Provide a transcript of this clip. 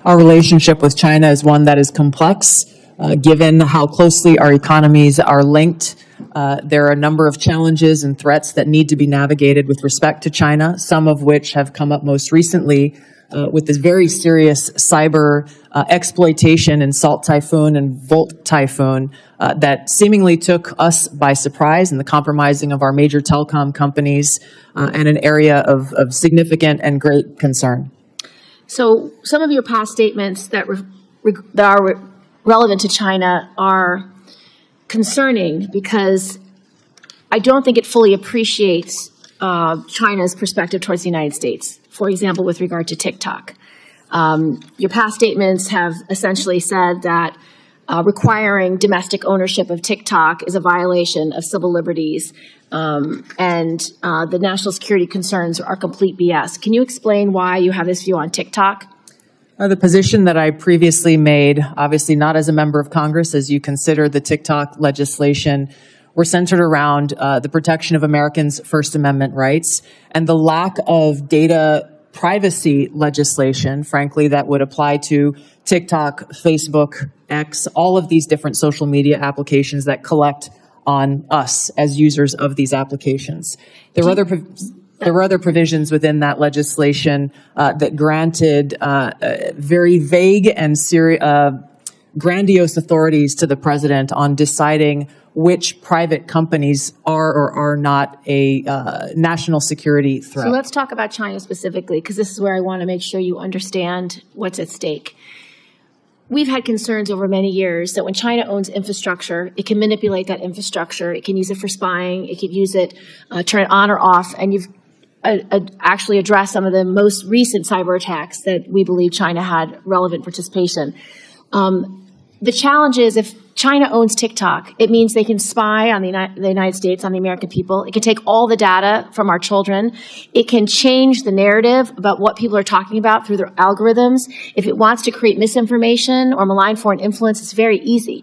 Our relationship with China is one that is complex, given how closely our economies are linked. There are a number of challenges and threats that need to be navigated with respect to China, some of which have come up most recently with this very serious cyber exploitation in Salt Typhoon and Volt Typhoon that seemingly took us by surprise, and the compromising of our major telecom companies, and an area of significant and great concern. So some of your past statements that are relevant to China are concerning because I don't think it fully appreciates China's perspective towards the United States. For example, with regard to TikTok. Your past statements have essentially said that requiring domestic ownership of TikTok is a violation of civil liberties, and the national security concerns are complete BS. Can you explain why you have this view on TikTok? The position that I previously made, obviously not as a member of Congress, as you consider the TikTok legislation, were centered around the protection of Americans' First Amendment rights and the lack of data privacy legislation, frankly, that would apply to TikTok, Facebook, X, all of these different social media applications that collect on us as users of these applications. There were other provisions within that legislation that granted very vague and grandiose authorities to the president on deciding which private companies are or are not a national security threat. So let's talk about China specifically, because this is where I want to make sure you understand what's at stake. We've had concerns over many years that when China owns infrastructure, it can manipulate that infrastructure. It can use it for spying. It can use it, turn it on or off. And you've actually addressed some of the most recent cyber attacks that we believe China had relevant participation. The challenge is if China owns TikTok, it means they can spy on the United States, on the American people. It can take all the data from our children. It can change the narrative about what people are talking about through their algorithms. If it wants to create misinformation or malign foreign influence, it's very easy.